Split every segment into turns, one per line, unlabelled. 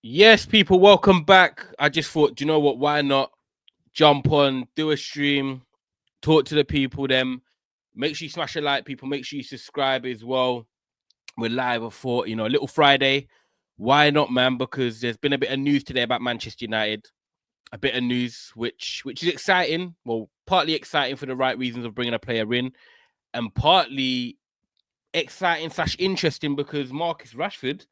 Yes, people, welcome back. I just thought, do you know what? Why not jump on, do a stream, talk to the people, them. Make sure you smash a like, people. Make sure you subscribe as well. We're live. I thought, a little Friday. Why not, man? Because there's been a bit of news today about Manchester United. A bit of news, which is exciting. Well, partly exciting for the right reasons of bringing a player in, and partly exciting / interesting because Marcus Rashford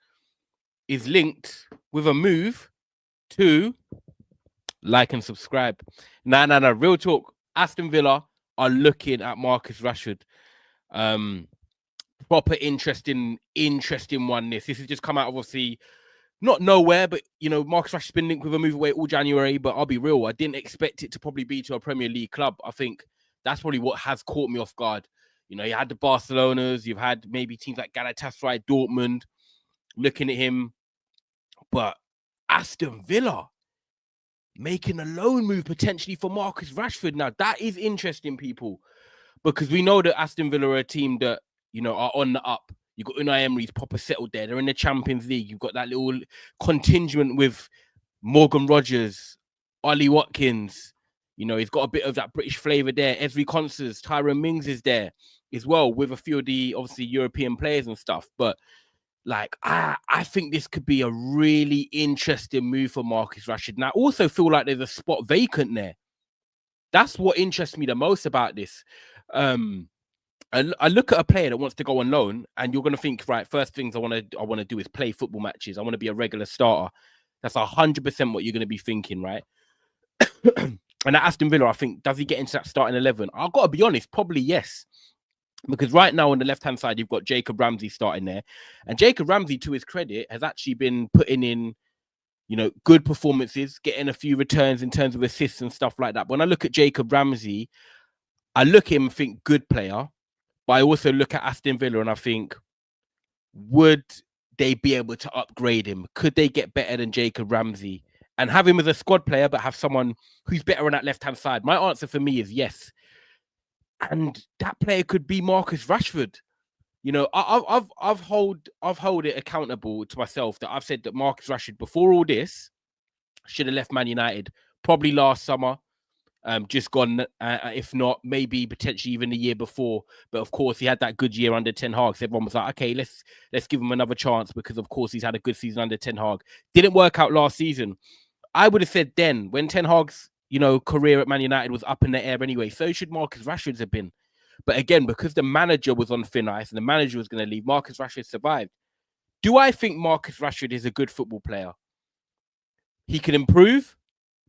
is linked with a move to like and subscribe. No. Real talk. Aston Villa are looking at Marcus Rashford. Proper interesting one. This has just come out of obviously not nowhere, but Marcus Rashford's been linked with a move away all January. But I'll be real, I didn't expect it to probably be to a Premier League club. I think that's probably what has caught me off guard. You had the Barcelonas, you've had maybe teams like Galatasaray, Dortmund looking at him, but Aston Villa making a loan move potentially for Marcus Rashford. Now, that is interesting, people, because we know that Aston Villa are a team that, are on the up. You've got Unai Emery's proper settled there. They're in the Champions League. You've got that little contingent with Morgan Rogers, Ollie Watkins. He's got a bit of that British flavour there. Ezri Konsa, Tyrone Mings is there as well, with a few of the, obviously, European players and stuff. But I think this could be a really interesting move for Marcus Rashford. And I also feel like there's a spot vacant there. That's what interests me the most about this. I look at a player that wants to go on loan, and you're going to think, right, first things I want to do is play football matches. I want to be a regular starter. That's 100% what you're going to be thinking, right? And at Aston Villa, I think, does he get into that starting 11? I've got to be honest, probably yes. Because right now on the left-hand side, you've got Jacob Ramsey starting there. And Jacob Ramsey, to his credit, has actually been putting in, good performances, getting a few returns in terms of assists and stuff like that. When I look at Jacob Ramsey, I look at him and think good player. But I also look at Aston Villa and I think, would they be able to upgrade him? Could they get better than Jacob Ramsey? And have him as a squad player, but have someone who's better on that left-hand side? My answer for me is yes. And that player could be Marcus Rashford. I've hold it accountable to myself that I've said that Marcus Rashford, before all this, should have left Man United probably last summer. Just gone, if not, maybe potentially even the year before. But of course, he had that good year under Ten Hag. So everyone was like, okay, let's give him another chance because, of course, he's had a good season under Ten Hag. Didn't work out last season. I would have said then, when Ten Hag's career at Man United was up in the air anyway, so should Marcus Rashford's have been. But again, because the manager was on thin ice and the manager was going to leave, Marcus Rashford survived. Do I think Marcus Rashford is a good football player? He can improve,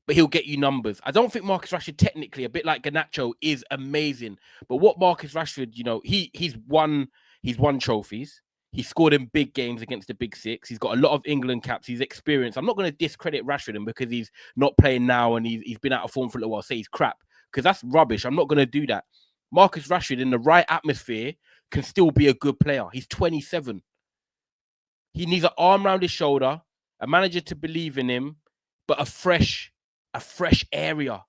but he'll get you numbers. I don't think Marcus Rashford, technically, a bit like Garnacho, is amazing. But what Marcus Rashford, he's won trophies. He scored in big games against the Big Six. He's got a lot of England caps. He's experienced. I'm not going to discredit Rashford because he's not playing now and he's been out of form for a little while. Say he's crap, because that's rubbish. I'm not going to do that. Marcus Rashford, in the right atmosphere, can still be a good player. He's 27. He needs an arm around his shoulder, a manager to believe in him, but a fresh area.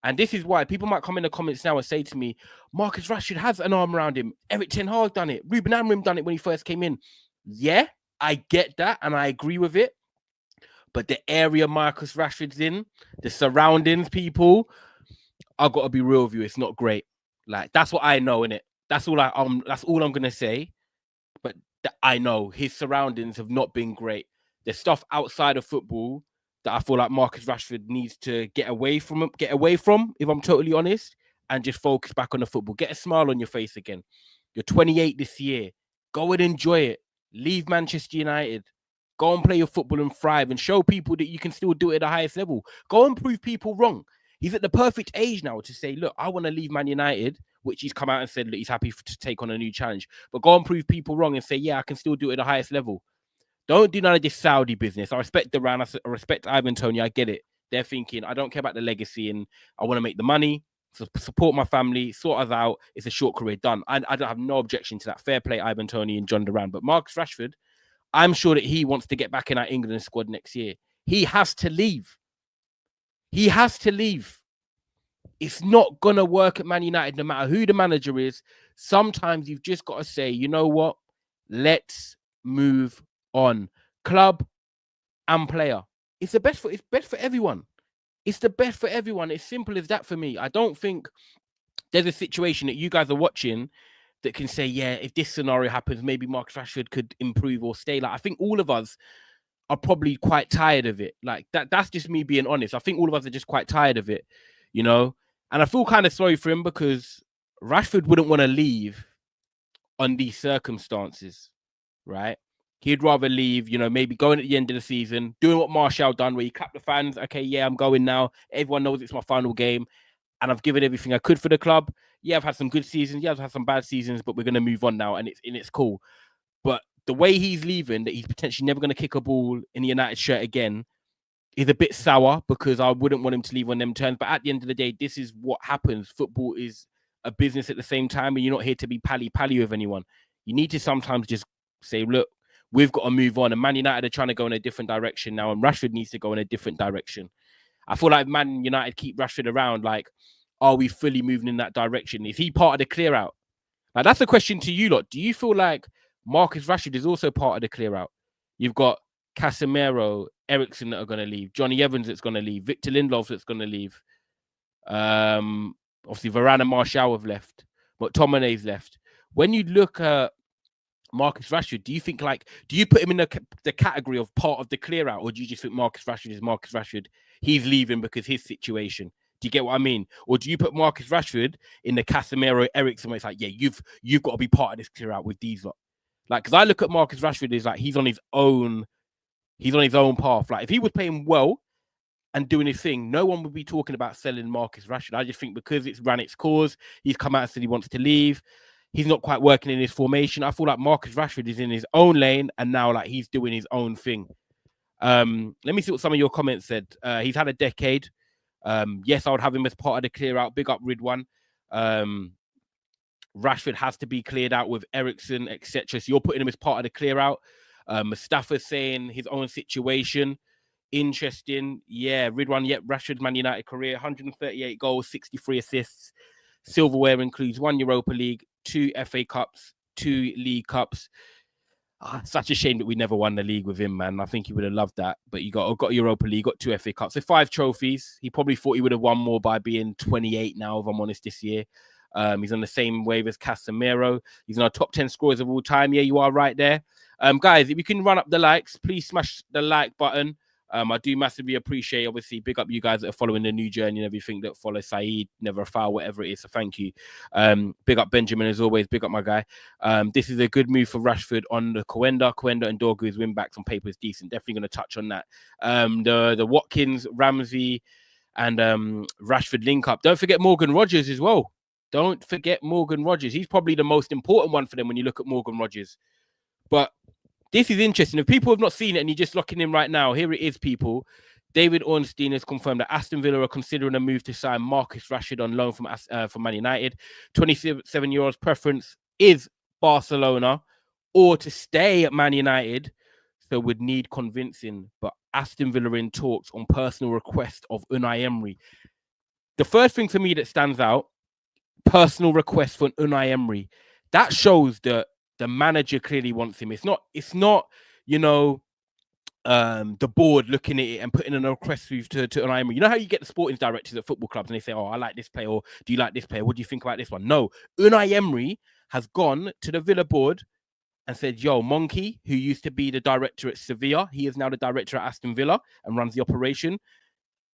And this is why people might come in the comments now and say to me, Marcus Rashford has an arm around him. Erik ten Hag done it. Ruben Amorim done it when he first came in. Yeah, I get that and I agree with it. But the area Marcus Rashford's in, the surroundings, people, I've got to be real with you. It's not great. Like, that's what I know, innit? That's all I'm gonna say. But I know his surroundings have not been great. There's stuff outside of football that I feel like Marcus Rashford needs to get away from, if I'm totally honest, and just focus back on the football. Get a smile on your face again. You're 28 this year. Go and enjoy it. Leave Manchester United. Go and play your football and thrive and show people that you can still do it at the highest level. Go and prove people wrong. He's at the perfect age now to say, look, I want to leave Man United, which he's come out and said that he's happy to take on a new challenge. But go and prove people wrong and say, yeah, I can still do it at the highest level. Don't do none of this Saudi business. I respect Duran. I respect Ivan Toney. I get it. They're thinking, I don't care about the legacy and I want to make the money, support my family, sort us out. It's a short career, done. I don't have no objection to that. Fair play, Ivan Toney and John Duran. But Marcus Rashford, I'm sure that he wants to get back in our England squad next year. He has to leave. He has to leave. It's not going to work at Man United no matter who the manager is. Sometimes you've just got to say, you know what? Let's move on. Club, and player. It's the best it's best for everyone. It's the best for everyone. It's simple as that for me. I don't think there's a situation that you guys are watching that can say, yeah, if this scenario happens, maybe Marcus Rashford could improve or stay. Like, I think all of us are probably quite tired of it. Like, that's just me being honest. I think all of us are just quite tired of it, you know? And I feel kind of sorry for him because Rashford wouldn't want to leave on these circumstances, right? He'd rather leave, you know, maybe going at the end of the season, doing what Martial done, where he clapped the fans. Okay, yeah, I'm going now. Everyone knows it's my final game, and I've given everything I could for the club. Yeah, I've had some good seasons. Yeah, I've had some bad seasons, but we're going to move on now, and it's cool. But the way he's leaving, that he's potentially never going to kick a ball in the United shirt again, is a bit sour because I wouldn't want him to leave on them terms. But at the end of the day, this is what happens. Football is a business at the same time, and you're not here to be pally with anyone. You need to sometimes just say, look, we've got to move on. And Man United are trying to go in a different direction now, and Rashford needs to go in a different direction. I feel like Man United keep Rashford around. Like, are we fully moving in that direction? Is he part of the clear out? Like, that's a question to you lot. Do you feel like Marcus Rashford is also part of the clear out? You've got Casemiro, Eriksen that are going to leave, Johnny Evans that's going to leave, Victor Lindelof that's going to leave. Obviously, Varane and Martial have left, but McTominay's left. When you look at Marcus Rashford, do you think, like, do you put him in the category of part of the clear out, or do you just think Marcus Rashford is Marcus Rashford? He's leaving because his situation. Do you get what I mean? Or do you put Marcus Rashford in the Casemiro, Eriksen, where it's like, yeah, you've got to be part of this clear out with these lot? Like, because I look at Marcus Rashford as like he's on his own path. Like, if he was playing well and doing his thing, no one would be talking about selling Marcus Rashford. I just think because it's ran its course, he's come out and said he wants to leave. He's not quite working in his formation. I feel like Marcus Rashford is in his own lane, and now like he's doing his own thing. Let me see what some of your comments said. He's had a decade. Yes, I would have him as part of the clear out. Big up Ridwan. Rashford has to be cleared out with Eriksen, etc. So you're putting him as part of the clear out. Mustafa's saying his own situation. Interesting. Yeah, Ridwan, yep, Rashford's Man United career, 138 goals, 63 assists. Silverware includes 1 Europa League, 2 FA Cups, 2 League Cups. Such a shame that we never won the league with him, man. I think he would have loved that. But you got Europa League, got 2 FA Cups, so 5 trophies. He probably thought he would have won more by being 28 now, if I'm honest, this year. He's on the same wave as Casemiro. He's in our top 10 scorers of all time. Yeah, you are right there. Guys, if you can run up the likes, please smash the like button. I do massively appreciate, obviously, big up you guys that are following the new journey and everything, that follow Saeed, Never a Foul, whatever it is. So thank you. Big up Benjamin as always. Big up my guy. This is a good move for Rashford on the Quenda and Dorgu's win backs on paper is decent. Definitely going to touch on that. The Watkins, Ramsey, and Rashford link up. Don't forget Morgan Rogers as well. Don't forget Morgan Rogers. He's probably the most important one for them when you look at Morgan Rogers. But this is interesting. If people have not seen it and you're just locking in right now, here it is, people. David Ornstein has confirmed that Aston Villa are considering a move to sign Marcus Rashford on loan from Man United. 27-year-old's preference is Barcelona or to stay at Man United, so would need convincing. But Aston Villa in talks on personal request of Unai Emery. The first thing for me that stands out, personal request for Unai Emery. That shows that the manager clearly wants him. It's not, you know, the board looking at it and putting in a request to Unai Emery. You know how you get the sporting directors at football clubs and they say, oh, I like this player, or do you like this player? What do you think about this one? No, Unai Emery has gone to the Villa board and said, yo, Monkey, who used to be the director at Sevilla, he is now the director at Aston Villa and runs the operation.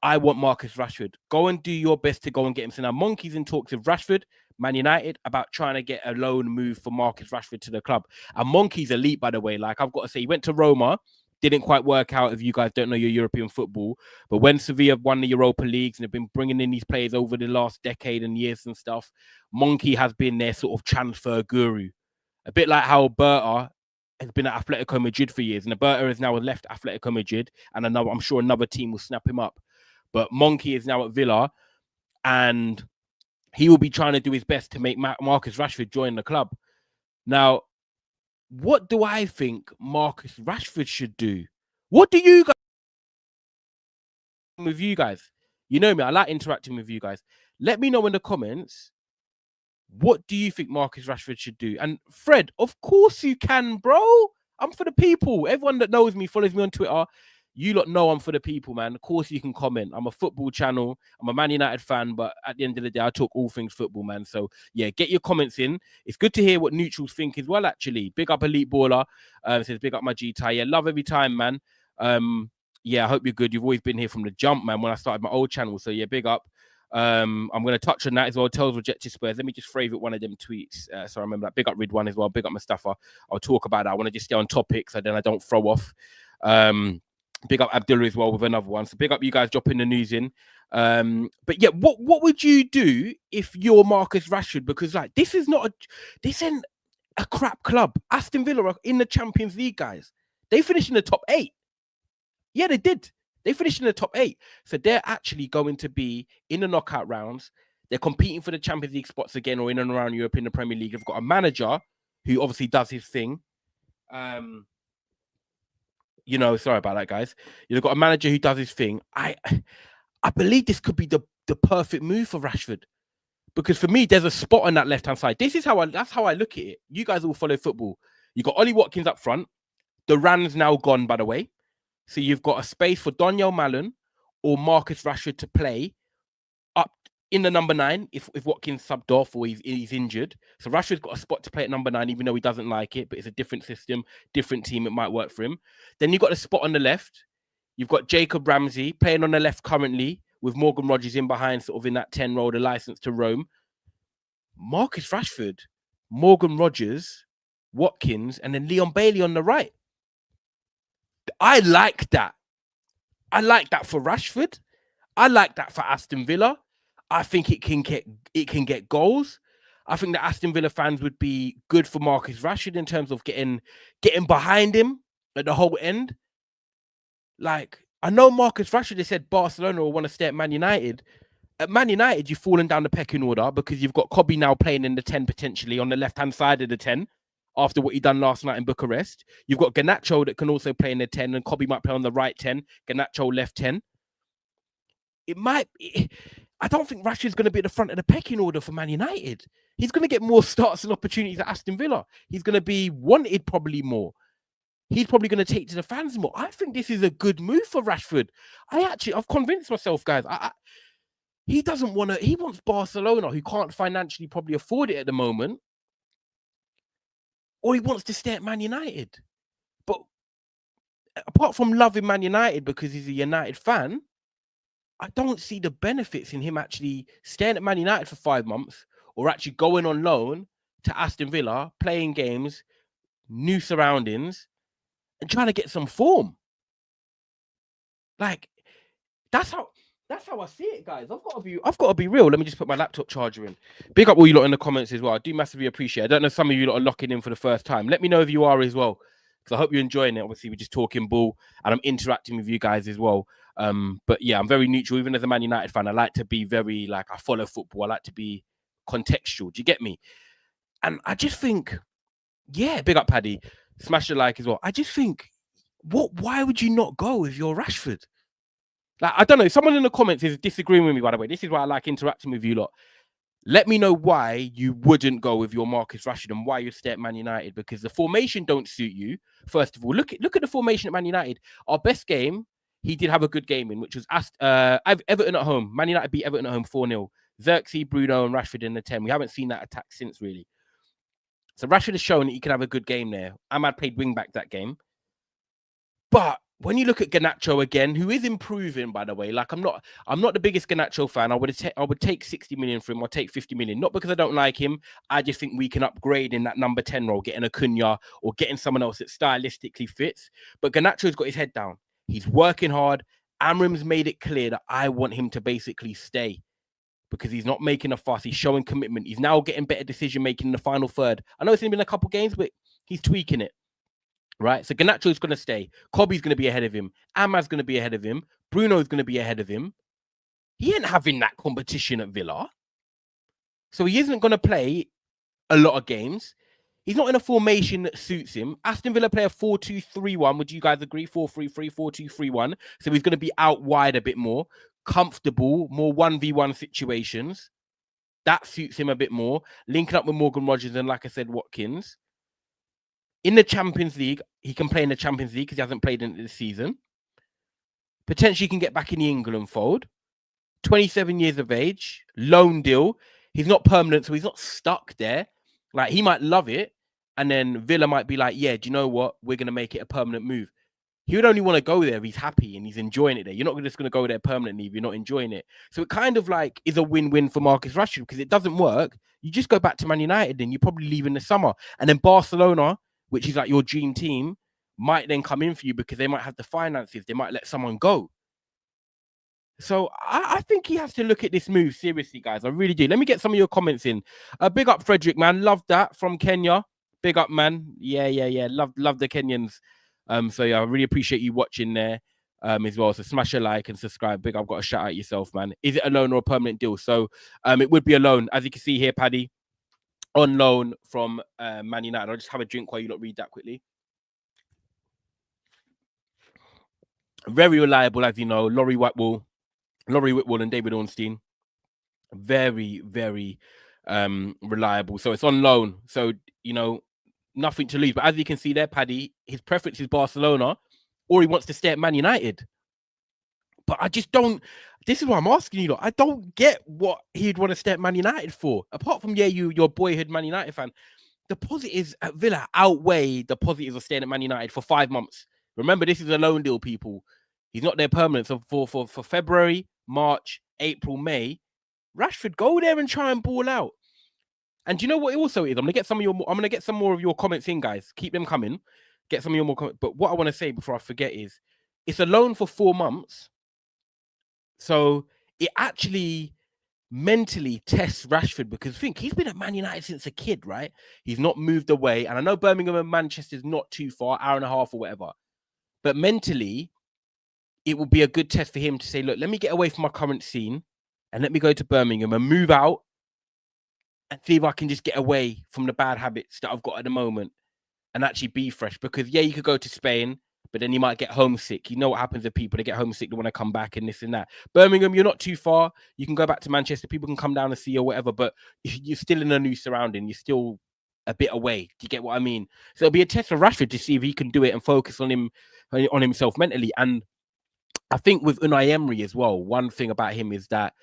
I want Marcus Rashford. Go and do your best to go and get him. So now Monkey's in talks with Rashford, Man United, about trying to get a loan move for Marcus Rashford to the club. And Monkey's elite, by the way. Like, I've got to say, he went to Roma, didn't quite work out if you guys don't know your European football. But when Sevilla won the Europa Leagues and have been bringing in these players over the last decade and years and stuff, Monkey has been their sort of transfer guru. A bit like how Berta has been at Atletico Madrid for years. And Berta has now left Atletico Madrid, and I'm sure another team will snap him up. But Monkey is now at Villa, and he will be trying to do his best to make Marcus Rashford join the club. Now, what do I think Marcus Rashford should do? What do you guys with you guys? You know me, I like interacting with you guys. Let me know in the comments, what do you think Marcus Rashford should do? And Fred, of course you can, bro. I'm for the people. Everyone that knows me, follows me on Twitter. You lot know I'm for the people, man. Of course you can comment. I'm a football channel. I'm a Man United fan, but at the end of the day, I talk all things football, man. So yeah, get your comments in. It's good to hear what neutrals think as well, actually. Big up Elite Baller. Says big up my G-Tie. Yeah, love every time, man. Yeah, I hope you're good. You've always been here from the jump, man, when I started my old channel. So yeah, big up. I'm going to touch on that as well. Tells rejected Spurs. Let me just favorite one of them tweets. So I remember that. Big up Ridwan as well. Big up Mustafa. I'll talk about that. I want to just stay on topic so then I don't throw off. Big up Abdullah as well with another one. So big up you guys dropping the news in. But yeah, what would you do if you're Marcus Rashford? Because like this isn't a crap club. Aston Villa are in the Champions League, guys. They finished in the top 8. Yeah, they did. They finished in the top 8. So they're actually going to be in the knockout rounds. They're competing for the Champions League spots again or in and around Europe in the Premier League. They've got a manager who obviously does his thing. You know, sorry about that, guys. You've got a manager who does his thing. I believe this could be the perfect move for Rashford. Because for me, there's a spot on that left-hand side. That's how I look at it. You guys all follow football. You got Ollie Watkins up front. Duran's now gone, by the way. So you've got a space for Daniel Mallon or Marcus Rashford to play up in the number 9 if Watkins subbed off or he's injured. So Rashford's got a spot to play at number 9, even though he doesn't like it, but it's a different system, different team. It might work for him. Then you've got a spot on the left. You've got Jacob Ramsey playing on the left currently with Morgan Rogers in behind, sort of in that 10 role, the license to roam. Marcus Rashford, Morgan Rogers, Watkins, and then Leon Bailey on the right. I like that. I like that for Rashford. I like that for Aston Villa. I think it can get goals. I think that Aston Villa fans would be good for Marcus Rashford in terms of getting behind him at the whole end. Like, I know Marcus Rashford has said Barcelona will want to stay at Man United. At Man United, you've fallen down the pecking order because you've got Kobe now playing in the 10 potentially on the left-hand side of the 10. After what he done last night in Bucharest. You've got Garnacho that can also play in the 10 and Kobe might play on the right 10. Garnacho left 10. I don't think Rashford's going to be at the front of the pecking order for Man United. He's going to get more starts and opportunities at Aston Villa. He's going to be wanted probably more. He's probably going to take to the fans more. I think this is a good move for Rashford. I've convinced myself, guys. He doesn't want to. He wants Barcelona, who can't financially probably afford it at the moment. Or he wants to stay at Man United. But apart from loving Man United because he's a United fan, I don't see the benefits in him actually staying at Man United for 5 months or actually going on loan to Aston Villa, playing games, new surroundings, and trying to get some form. Like, that's how I see it, guys. I've got to be real. Let me just put my laptop charger in. Big up all you lot in the comments as well. I do massively appreciate it. I don't know, some of you lot are locking in for the first time. Let me know if you are as well, because I hope you're enjoying it. Obviously, we're just talking ball and I'm interacting with you guys as well. But yeah, I'm very neutral. Even as a Man United fan, I like to be very, like, I follow football. I like to be contextual. Do you get me? And I just think, yeah, big up Paddy. Smash the like as well. I just think, why would you not go with your Rashford? Like, I don't know. Someone in the comments is disagreeing with me, by the way. This is why I like interacting with you lot. Let me know why you wouldn't go with your Marcus Rashford and why you stay at Man United, because the formation don't suit you. First of all, look at the formation at Man United. Our best game, he did have a good game in, which was Everton at home. Man United beat Everton at home 4-0. Xerxes, Bruno, and Rashford in the 10. We haven't seen that attack since, really. So Rashford has shown that he can have a good game there. Ahmad played wing back that game. But when you look at Garnacho again, who is improving, by the way, like I'm not the biggest Garnacho fan. I would take 60 million for him. I'll take 50 million. Not because I don't like him. I just think we can upgrade in that number 10 role, getting a Cunha or getting someone else that stylistically fits. But Garnacho's got his head down. He's working hard. Amrim's made it clear that I want him to basically stay because he's not making a fuss. He's showing commitment. He's now getting better decision making in the final third. I know it's only been a couple games, but he's tweaking it. Right, so Garnacho is going to stay. Kobe's going to be ahead of him. Ahmad's going to be ahead of him. Bruno's going to be ahead of him. He ain't having that competition at Villa. So he isn't going to play a lot of games. He's not in a formation that suits him. Aston Villa play a 4-2-3-1. Would you guys agree? 4-3-3, 4-2-3-1. So he's going to be out wide a bit more. Comfortable, more 1v1 situations. That suits him a bit more. Linking up with Morgan Rogers and, like I said, Watkins. In the Champions League, he can play in the Champions League because he hasn't played in it this season. potentially can get back in the England fold. 27 years of age, loan deal. He's not permanent, so he's not stuck there. Like, he might love it, and then Villa might be like, yeah, do you know what? We're going to make it a permanent move. He would only want to go there if he's happy and he's enjoying it there. You're not just going to go there permanently if you're not enjoying it. So it kind of like is a win-win for Marcus Rashford, because it doesn't work. You just go back to Man United and you probably leave in the summer. And then Barcelona, which is like your dream team, might then come in for you because they might have the finances. They might let someone go. So I think he has to look at this move seriously, guys. I really do. Let me get some of your comments in. Big up Frederick, man. Love that from Kenya. Big up, man. Yeah. Love the Kenyans. So yeah, I really appreciate you watching there as well. So smash a like and subscribe. Big up, got a shout out yourself, man. Is it a loan or a permanent deal? So it would be a loan, as you can see here, Paddy, on loan from Man United. I'll just have a drink while you lot read that quickly. Very reliable, as you know. Laurie Whitwell and David Ornstein. Very, very reliable. So it's on loan. So, you know, nothing to lose. But as you can see there, Paddy, his preference is Barcelona, or he wants to stay at Man United. But I just don't. This is what I'm asking you. I don't get what he'd want to stay at Man United for. Apart from, yeah, your boyhood Man United fan. The positives at Villa outweigh the positives of staying at Man United for 5 months. Remember, this is a loan deal, people. He's not there permanent. So for February, March, April, May, Rashford, go there and try and ball out. And do you know what it also is? I'm gonna get some more of your comments in, guys. Keep them coming. Get some of your more comments. But what I want to say before I forget is, it's a loan for 4 months. So it actually mentally tests Rashford, because think he's been at Man United since a kid, right? He's not moved away. And I know Birmingham and Manchester is not too far, hour and a half or whatever. But mentally, it will be a good test for him to say, look, let me get away from my current scene and let me go to Birmingham and move out and see if I can just get away from the bad habits that I've got at the moment and actually be fresh. Because, yeah, you could go to Spain, but then you might get homesick. You know what happens to people. They get homesick, they want to come back and this and that. Birmingham, you're not too far. You can go back to Manchester. People can come down and see you or whatever, but you're still in a new surrounding. You're still a bit away. Do you get what I mean? So it'll be a test for Rashford to see if he can do it and focus on himself mentally. And I think with Unai Emery as well, one thing about him is that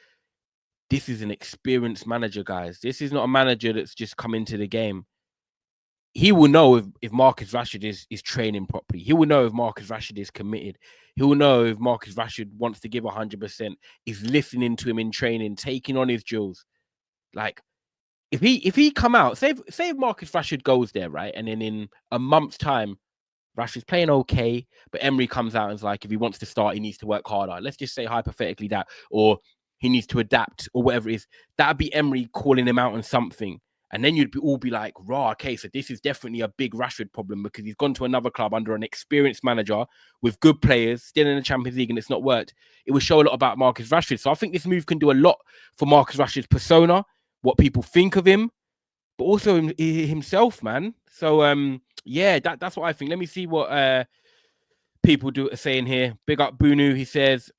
this is an experienced manager, guys. This is not a manager that's just come into the game. He will know if Marcus Rashford is training properly. He will know if Marcus Rashford is committed. He will know if Marcus Rashford wants to give 100%, is listening to him in training, taking on his drills. Like, if he come out, say if Marcus Rashford goes there, right? And then in a month's time, Rashford's playing okay, but Emery comes out and is like, if he wants to start, he needs to work harder. Let's just say hypothetically that, or he needs to adapt, or whatever it is. That'd be Emery calling him out on something. And then you'd all be like, raw, okay, so this is definitely a big Rashford problem, because he's gone to another club under an experienced manager with good players, still in the Champions League, and it's not worked. It would show a lot about Marcus Rashford. So I think this move can do a lot for Marcus Rashford's persona, what people think of him, but also himself, man. So, yeah, that's what I think. Let me see what people are saying here. Big up Bunu. He says,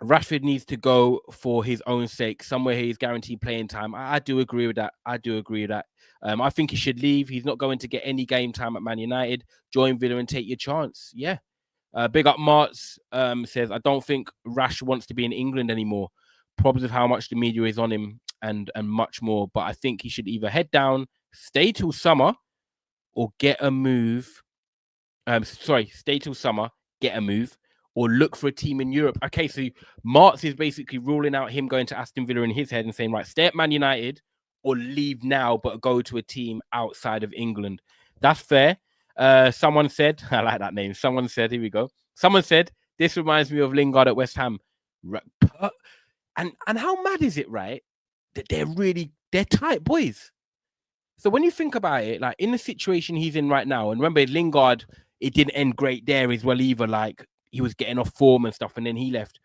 Rashford needs to go for his own sake. Somewhere he's guaranteed playing time. I do agree with that. I think he should leave. He's not going to get any game time at Man United. Join Villa and take your chance. Yeah. Big up Martz says, I don't think Rash wants to be in England anymore. Problems of how much the media is on him and much more. But I think he should either head down, stay till summer, or get a move. Stay till summer, get a move, or look for a team in Europe. Okay, so Martz is basically ruling out him going to Aston Villa in his head and saying, right, stay at Man United or leave now, but go to a team outside of England. That's fair. Someone said, I like that name. Someone said, here we go. Someone said, this reminds me of Lingard at West Ham. And how mad is it, right? That they're tight boys. So when you think about it, like in the situation he's in right now, and remember Lingard, it didn't end great there as well either. Like he was getting off form and stuff, and then he left.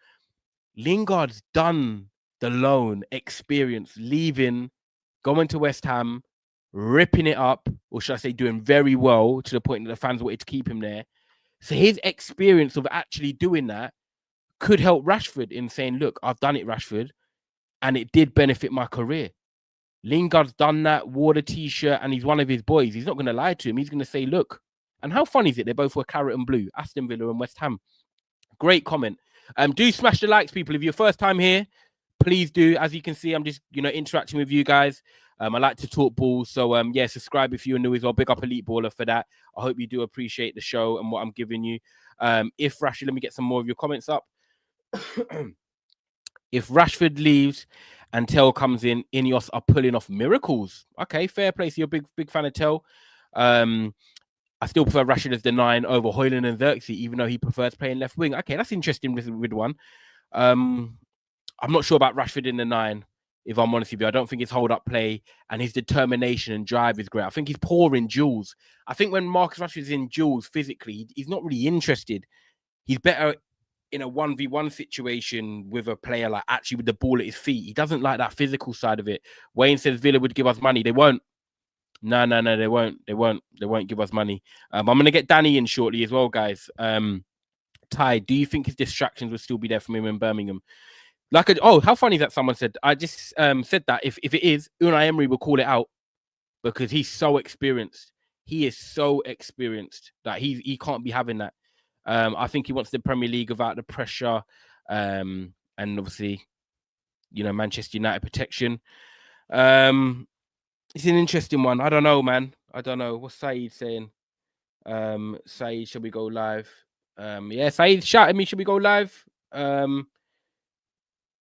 Lingard's done the loan experience, leaving, going to West Ham, ripping it up, or should I say doing very well to the point that the fans wanted to keep him there. So his experience of actually doing that could help Rashford in saying, look, I've done it, Rashford, and it did benefit my career. Lingard's done that, wore the t-shirt, and he's one of his boys. He's not going to lie to him. He's going to say, look. And how funny is it? They both were carrot and blue, Aston Villa and West Ham. Great comment. Do smash the likes, people. If you're first time here, please do. As you can see, I'm just interacting with you guys. I like to talk balls, so yeah, subscribe if you're new as well. Big up Elite Baller for that. I hope you do appreciate the show and what I'm giving you. If Rashford, let me get some more of your comments up. If Rashford leaves and Tell comes in, Ineos are pulling off miracles. Okay, fair play. So you're a big fan of Tell. I still prefer Rashford as the 9 over Højlund and Xerxes, even though he prefers playing left wing. Okay, that's interesting with one. I'm not sure about Rashford in the 9, if I'm honest with you. I don't think his hold-up play and his determination and drive is great. I think he's poor in duels. I think when Marcus Rashford's in duels physically, he's not really interested. He's better in a 1v1 situation with a player like actually with the ball at his feet. He doesn't like that physical side of it. Wayne says Villa would give us money. They won't. No, they won't. They won't give us money. I'm going to get Danny in shortly as well, guys. Ty, do you think his distractions will still be there for him in Birmingham? How funny that someone said. I just said that if it is, Unai Emery will call it out because he's so experienced. He is so experienced that he can't be having that. I think he wants the Premier League without the pressure, and obviously, Manchester United protection. It's an interesting one. I don't know, man. I don't know. What's Saeed saying? Saeed, should we go live? Yeah, Saeed shouted me, should we go live?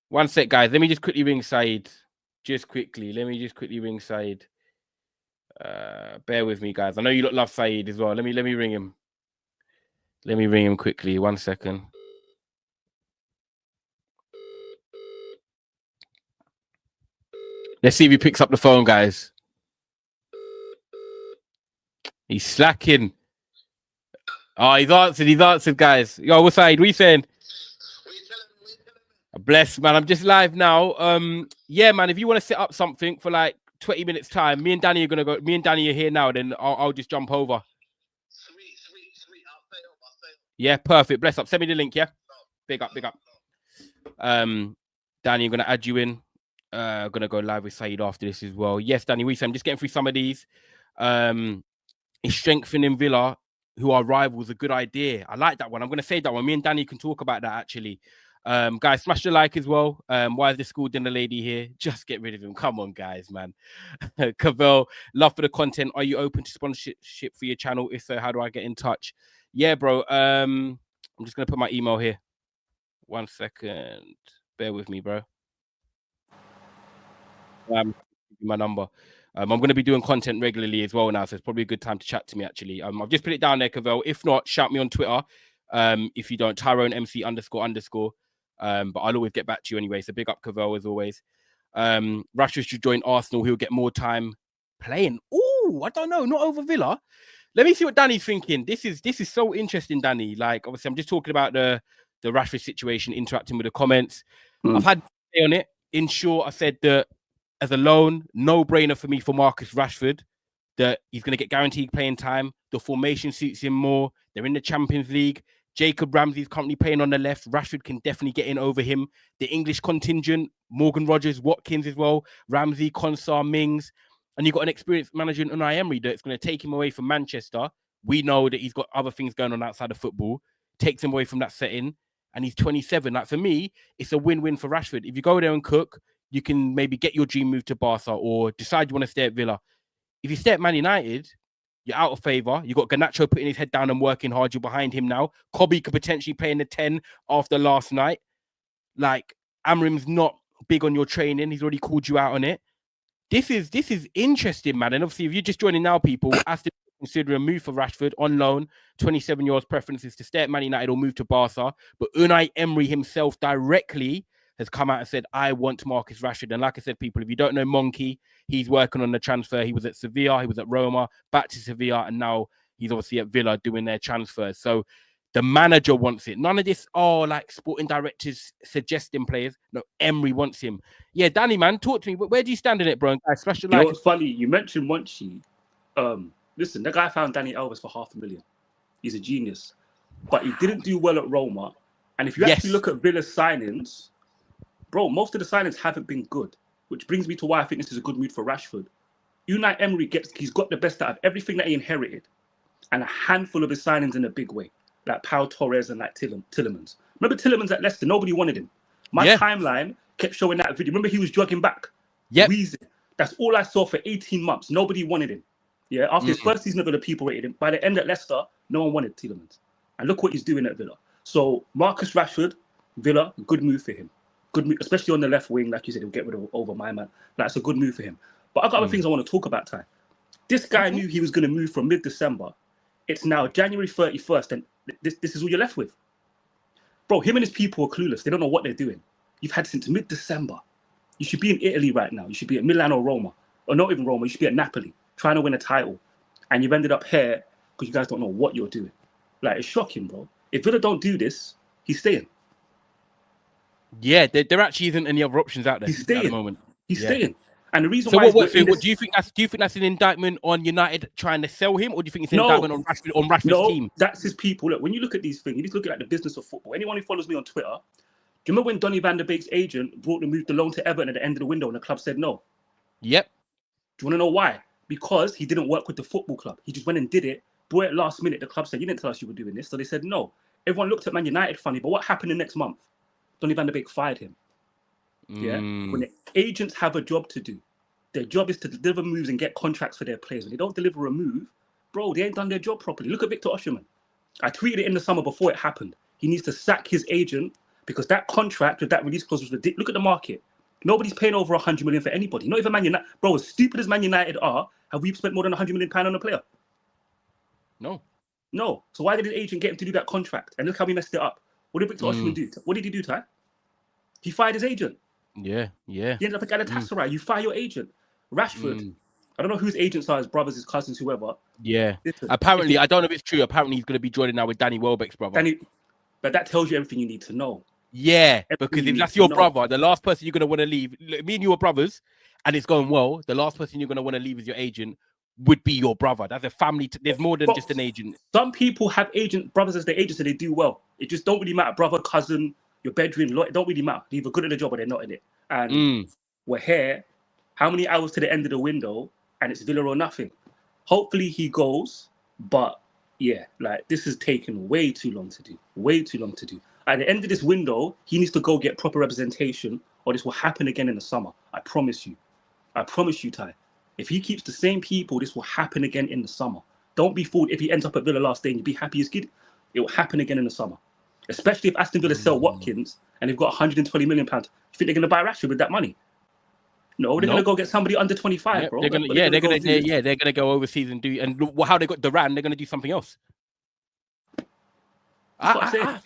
One sec, guys. Let me just quickly ring Saeed. Let me just quickly ring Saeed. Bear with me, guys. I know you love Saeed as well. Let me ring him. Let me ring him quickly. 1 second. Let's see if he picks up the phone, guys. He's slacking. Oh, he's answered, guys. Yo, what's Saeed? What are you saying? Bless, man. I'm just live now. Yeah, man. If you want to set up something for like 20 minutes time, me and Danny are gonna go. Me and Danny are here now. Then I'll just jump over. Sweet. I'll stay up. Yeah, perfect. Bless up. Send me the link. Yeah. Big up. Danny, I'm gonna add you in. Gonna go live with Saeed after this as well. Yes, Danny. I'm just getting through some of these. Is strengthening Villa, who are rivals, a good idea? I like that one. I'm gonna say that one. Me and Danny can talk about that actually. Guys, smash the like as well. Why is the school dinner lady here? Just get rid of him. Come on, guys, man. Cavell, love for the content. Are you open to sponsorship for your channel? If so, how do I get in touch? Yeah, bro. I'm just gonna put my email here. 1 second. Bear with me, bro. My number. I'm going to be doing content regularly as well now, so it's probably a good time to chat to me, actually. I've just put it down there, Cavell. If not, shout me on Twitter. If you don't, Tyrone MC __. But I'll always get back to you anyway. So big up Cavell as always. Rashford should join Arsenal. He'll get more time playing. Oh, I don't know. Not over Villa. Let me see what Danny's thinking. This is so interesting, Danny. Like, obviously, I'm just talking about the Rashford situation, interacting with the comments. I've had to say on it. In short, I said that as a loan, no-brainer for me for Marcus Rashford, that he's going to get guaranteed playing time. The formation suits him more. They're in the Champions League. Jacob Ramsey's currently playing on the left. Rashford can definitely get in over him. The English contingent, Morgan Rogers, Watkins as well, Ramsey, Konsar, Mings. And you've got an experienced manager in Unai Emery that's going to take him away from Manchester. We know that he's got other things going on outside of football. Takes him away from that setting. And he's 27. Like, for me, it's a win-win for Rashford. If you go there and cook, you can maybe get your dream move to Barca or decide you want to stay at Villa. If you stay at Man United, you're out of favour. You've got Garnacho putting his head down and working hard. You're behind him now. Kobe could potentially play in the 10 after last night. Like, Amrim's not big on your training. He's already called you out on it. This is interesting, man. And obviously, if you're just joining now, people, Aston consider a move for Rashford on loan. 27-year-old preference is to stay at Man United or move to Barca. But Unai Emery himself directly has come out and said, I want Marcus Rashford. And like I said, people, if you don't know Monkey, he's working on the transfer. He was at Sevilla, he was at Roma, back to Sevilla, and now he's obviously at Villa doing their transfers. So the manager wants it. None of this, like sporting directors suggesting players. No, Emery wants him. Yeah, Danny, man, talk to me. Where do you stand in it, bro?
You know what's funny? You mentioned Monchi. Listen, the guy found Danny Alves for $500,000. He's a genius. But he didn't do well at Roma. And if you actually look at Villa's signings, bro, most of the signings haven't been good. Which brings me to why I think this is a good move for Rashford. Unai Emery he's got the best out of everything that he inherited. And a handful of his signings in a big way. like Pau Torres and like Tillemans. Remember Tillemans at Leicester? Nobody wanted him. My timeline kept showing that video. Remember he was jogging back, wheezing. That's all I saw for 18 months. Nobody wanted him. Yeah, after his first season at Villa, people rated him. By the end at Leicester, no one wanted Tillemans. And look what he's doing at Villa. So Marcus Rashford, Villa, good move for him. Good move, especially on the left wing, like you said, he'll get rid of over my man. That's a good move for him. But I've got other things I want to talk about, Ty. This guy knew he was going to move from mid-December. It's now January 31st, and this is all you're left with. Bro, him and his people are clueless. They don't know what they're doing. You've had since mid-December. You should be in Italy right now. You should be at Milan or Roma. Or not even Roma. You should be at Napoli, trying to win a title. And you've ended up here because you guys don't know what you're doing. Like, it's shocking, bro. If Villa don't do this, he's staying.
Yeah, there actually isn't any other options out there
he's staying.
At the moment.
He's staying. And the reason
so
why...
do you think that's an indictment on United trying to sell him, or do you think it's an indictment on Rashford's team?
That's his people. Look, when you look at these things, you need to look at like, the business of football. Anyone who follows me on Twitter, do you remember when Donny van der Beek's agent moved the loan to Everton at the end of the window and the club said no?
Yep.
Do you want to know why? Because he didn't work with the football club. He just went and did it. Brought it last minute. The club said, you didn't tell us you were doing this. So they said no. Everyone looked at Man United funny. But what happened the next month? Donny van der Beek fired him. Yeah. When the agents have a job to do, their job is to deliver moves and get contracts for their players. When they don't deliver a move, bro, they ain't done their job properly. Look at Victor Osimhen. I tweeted it in the summer before it happened. He needs to sack his agent because that contract with that release clause was ridiculous. Look at the market. Nobody's paying over 100 million for anybody. Not even Man United. Bro, as stupid as Man United are, have we spent more than 100 million pounds on a player?
No.
So why did his agent get him to do that contract? And look how we messed it up. What did Victor Osimhen do? What did he do, Ty? He fired his agent.
Yeah.
He ended up at Galatasaray. You fire your agent. Rashford. I don't know whose agents are, his brothers, his cousins, whoever.
Yeah. Apparently, I don't know if it's true. Apparently, he's going to be joining now with Danny Welbeck's brother.
But that tells you everything you need to know.
Yeah, because if that's your brother, the last person you're going to want to leave, me and you are brothers, and it's going well, the last person you're going to want to leave as your agent would be your brother. That's a family. There's more than just an agent.
Some people have brothers as their agents, and they do well. It just don't really matter. Brother, cousin, your bedroom, it don't really matter. They're either good at the job or they're not in it. And we're here. How many hours to the end of the window? And it's Villa or nothing. Hopefully he goes, but yeah, like this is taking way too long to do. Way too long to do. At the end of this window, he needs to go get proper representation, or this will happen again in the summer. I promise you. I promise you, Ty. If he keeps the same people, this will happen again in the summer. Don't be fooled if he ends up at Villa last day and you'll be happy as kid. It will happen again in the summer. Especially if Aston Villa sell Watkins and they've got 120 million pounds. You think they're going to buy Rashford with that money? No, they're going to go get somebody under 25, bro.
They're going to go overseas and do, and look how they got Duran. They're going to do something else.
That's what I'm saying.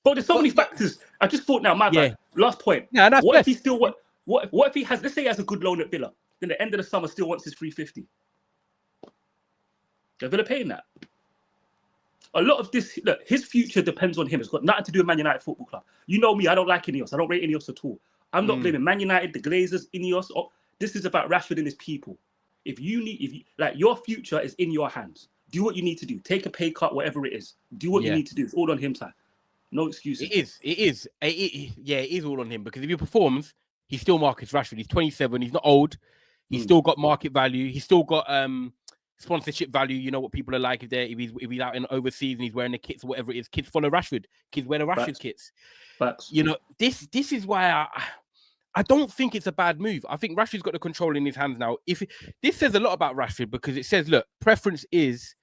But there's so many factors. I just thought now, my bad. Last point.
Yeah, that's
what if he still what if he has, let's say he has a good loan at Villa, then at the end of the summer still wants his 350. Are Villa paying that? A lot of this, look, his future depends on him. It's got nothing to do with Man United Football Club. You know me, I don't like Ineos. I don't rate Ineos at all. I'm not blaming Man United, the Glazers, Ineos. This is about Rashford and his people. If you like, your future is in your hands. Do what you need to do. Take a pay cut, whatever it is. Do what you need to do. It's all on him, Ty. No excuses.
It is all on him, because if he performs, he's still Marcus Rashford. He's 27. He's not old. He's still got market value. He's still got sponsorship value. You know what people are like if he's out in overseas and he's wearing the kits or whatever it is. Kids follow Rashford. Kids wear the Rashford kits.
Facts.
You know, this is why I don't think it's a bad move. I think Rashford's got the control in his hands now. This says a lot about Rashford, because it says, look, preference is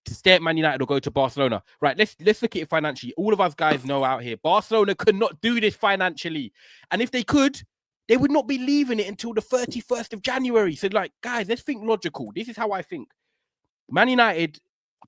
to stay at Man United or go to Barcelona. Right, let's look at it financially. All of us guys know out here, Barcelona could not do this financially. And if they could, they would not be leaving it until the 31st of January. So, like, guys, let's think logical. This is how I think. Man United,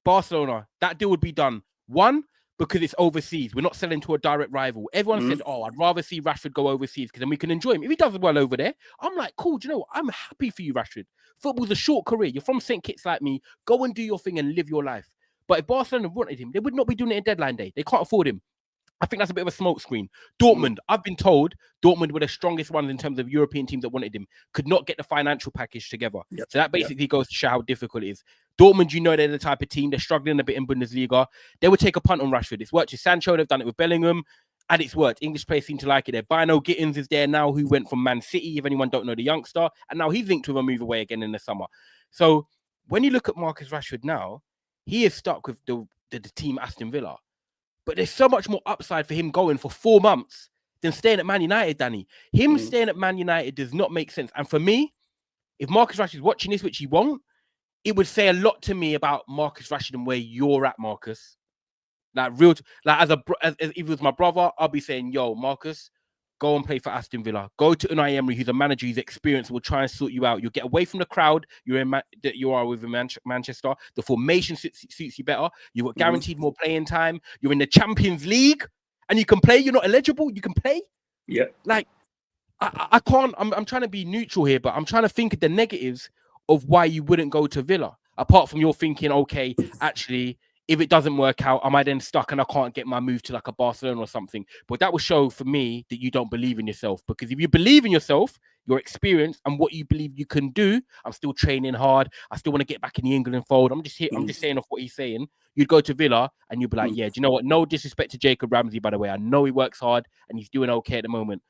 Barcelona, that deal would be done. One, because it's overseas. We're not selling to a direct rival. Everyone said, oh, I'd rather see Rashford go overseas because then we can enjoy him. If he does well over there, I'm like, cool, do you know what? I'm happy for you, Rashford. Football's a short career. You're from St. Kitts like me. Go and do your thing and live your life. But if Barcelona wanted him, they would not be doing it in deadline day. They can't afford him. I think that's a bit of a smoke screen. Dortmund, I've been told Dortmund were the strongest ones in terms of European teams that wanted him, could not get the financial package together. Yep. So that basically goes to show how difficult it is. Dortmund, you know, they're the type of team, they're struggling a bit in Bundesliga. They would take a punt on Rashford. It's worked with Sancho, they've done it with Bellingham, and it's worked. English players seem to like it there. Bino Gittins is there now, who went from Man City, if anyone don't know the youngster, and now he's linked with a move away again in the summer. So when you look at Marcus Rashford now, he is stuck with the team Aston Villa. But there's so much more upside for him going for 4 months than staying at Man United, Danny. Him staying at Man United does not make sense. And for me, if Marcus Rashford is watching this, which he won't, it would say a lot to me about Marcus Rashford and where you're at, Marcus. Like as if it was my brother, I'll be saying, yo, Marcus, go and play for Aston Villa. Go to Unai Emery, who's a manager who's experienced, will try and sort you out. You'll get away from the crowd that you are with Manchester. The formation suits you better. You've got guaranteed more playing time. You're in the Champions League and you can play. You're not eligible. You can play.
Yeah.
Like, I can't, I'm trying to be neutral here, but I'm trying to think of the negatives of why you wouldn't go to Villa. Apart from you're thinking, okay, actually, if it doesn't work out, am I then stuck and I can't get my move to like a Barcelona or something? But that will show for me that you don't believe in yourself. Because if you believe in yourself, your experience and what you believe you can do, I'm still training hard. I still want to get back in the England fold. I'm just saying off what he's saying. You'd go to Villa and you'd be like, yeah, do you know what? No disrespect to Jacob Ramsey, by the way. I know he works hard and he's doing okay at the moment.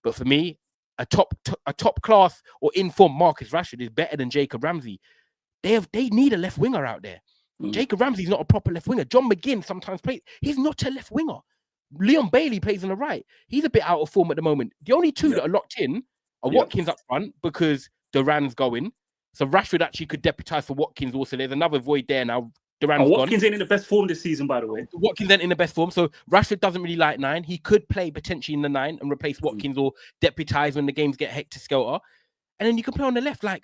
But for me, a top class or informed Marcus Rashford is better than Jacob Ramsey. They need a left winger out there. Jacob Ramsey's not a proper left winger. John McGinn sometimes plays. He's not a left winger. Leon Bailey plays on the right. He's a bit out of form at the moment. The only two that are locked in are Watkins up front because Duran's going. So Rashford actually could deputise for Watkins also. There's another void there now. Duran's
Watkins
gone.
ain't in the best form this season, by the way.
Watkins ain't in the best form. So Rashford doesn't really like 9. He could play potentially in the 9 and replace Watkins or deputise when the games get hector-skelter. And then you can play on the left. Like,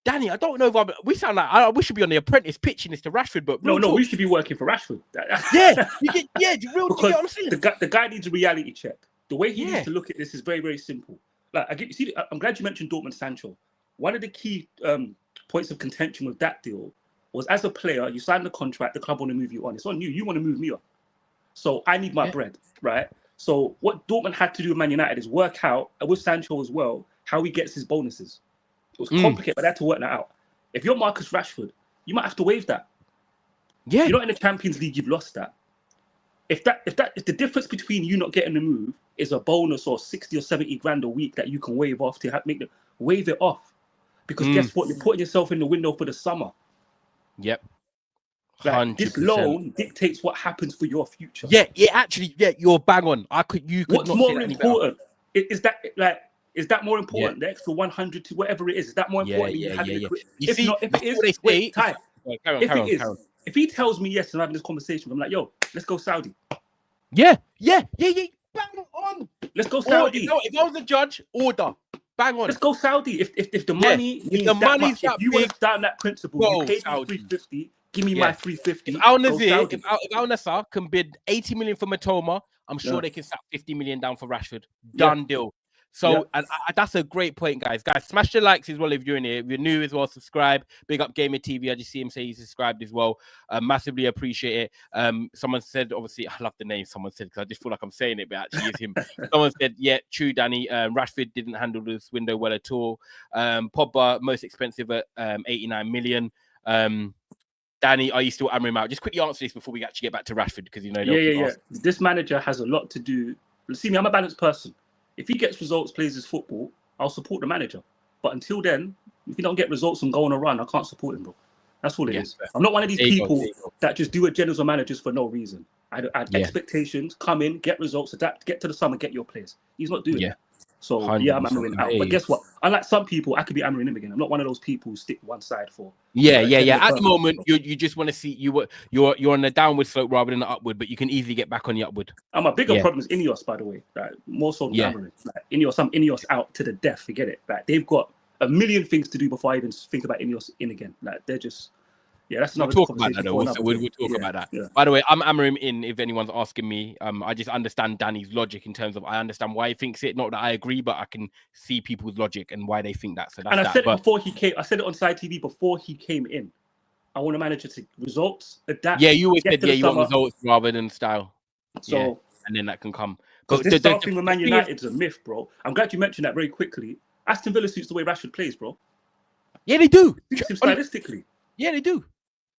Danny, I don't know if we sound like we should be on The Apprentice pitching this to Rashford, but
no, we should be working for Rashford.
you get what I'm saying?
The guy needs a reality check. The way he needs to look at this is very, very simple. Like, I'm glad you mentioned Dortmund Sancho. One of the key points of contention with that deal was, as a player, you signed the contract, the club want to move you on. It's on you. You want to move me on. So I need my bread, right? So what Dortmund had to do with Man United is work out, with Sancho as well, how he gets his bonuses. It was complicated, but they had to work that out. If you're Marcus Rashford, you might have to waive that.
Yeah.
You're not in the Champions League, you've lost that. If the difference between you not getting the move is a bonus or 60 or 70 grand a week that you can waive off to waive it off. Because guess what? You're putting yourself in the window for the summer.
Yep.
Like, this loan dictates what happens for your future.
Yeah, you're bang on.
What's more important? Is that more important? The extra 100 to whatever it is that more important than you having it? If it is, wait, time. If he tells me yes and I'm having this conversation, I'm like, yo, let's go Saudi.
Yeah. Bang on.
Let's go Saudi.
If I was a judge, order. Bang on.
Let's go Saudi. If the money means that much, if you want to start that principle, you paid me 350. Give me my 350.
If Al Nassr can bid 80 million for Matoma, I'm sure they can slap 50 million down for Rashford. Done deal. So and that's a great point, guys. Smash the likes as well if you're in here. If you're new as well, subscribe. Big up Gamer TV. I just see him say he's subscribed as well. Massively appreciate it. Someone said, obviously, I love the name someone said because I just feel like I'm saying it, but actually it's him. Someone said, yeah, true, Danny. Rashford didn't handle this window well at all. Pogba, most expensive at 89 million. Danny, are you still hammering him out? Just quickly answer this before we actually get back to Rashford because
This manager has a lot to do. See me, I'm a balanced person. If he gets results, plays his football, I'll support the manager. But until then, if he don't get results and go on a run, I can't support him, bro. That's all it is. I'm not one of these people that just do agendas on managers for no reason. I had expectations, come in, get results, adapt, get to the summer, get your players. He's not doing that. So, I'm hammering out. But guess what? Unlike some people, I could be hammering him again. I'm not one of those people who stick one side for.
At the moment, you just want to see you're on the downward slope rather than the upward, but you can easily get back on the upward.
And my bigger problem is Ineos, by the way. Like, more so than hammering. Like, Ineos out to the death. Forget it. Like, they've got a million things to do before I even think about Ineos in again. Like, they're just. Yeah, that's another
we'll talk about that though. We'll talk about that. Yeah. By the way, I'm hammering him in if anyone's asking me. I just understand Danny's logic in terms of I understand why he thinks it. Not that I agree, but I can see people's logic and why they think that. So that's
and I said it before he came. I said it on Side TV before he came in. I want a manager to results, adapt.
Yeah, you always said you want results rather than style.
So
and then that can come.
Because this style thing with Man United's a myth, bro. I'm glad you mentioned that very quickly. Aston Villa suits the way Rashford plays, bro.
Yeah, they do.
Suits him stylistically.
Yeah, they do.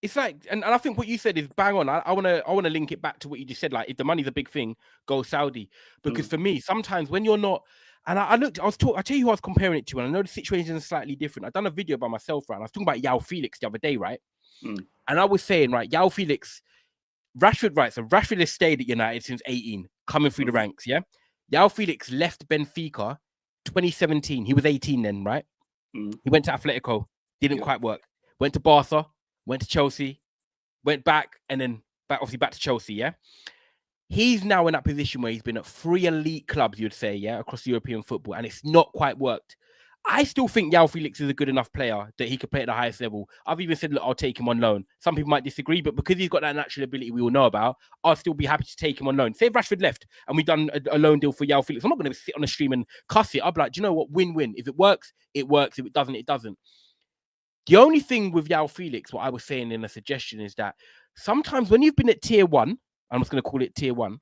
It's like, and I think what you said is bang on. I wanna link it back to what you just said. Like, if the money's a big thing, go Saudi. Because for me, sometimes when you're not, and I tell you who I was comparing it to, and I know the situation is slightly different. I've done a video by myself, right? And I was talking about Yao Felix the other day, right? And I was saying, right, Yao Felix, Rashford, right? So Rashford has stayed at United since 18, coming through the ranks. Yeah. João Felix left Benfica 2017. He was 18 then, right? He went to Atletico, didn't quite work. Went to Barca, went to Chelsea, went back, and then obviously back to Chelsea. Yeah. He's now in that position where he's been at 3 elite clubs, you'd say, yeah, across European football, and it's not quite worked. I still think João Felix is a good enough player that he could play at the highest level. I've even said, look, I'll take him on loan. Some people might disagree, but because he's got that natural ability we all know about, I'll still be happy to take him on loan. Say if Rashford left and we've done a loan deal for João Felix, I'm not going to sit on the stream and cuss it. I'll be like, do you know what? Win-win. If it works, it works. If it doesn't, it doesn't. The only thing with João Felix, what I was saying in a suggestion is that sometimes when you've been at tier 1, I'm just going to call it tier 1,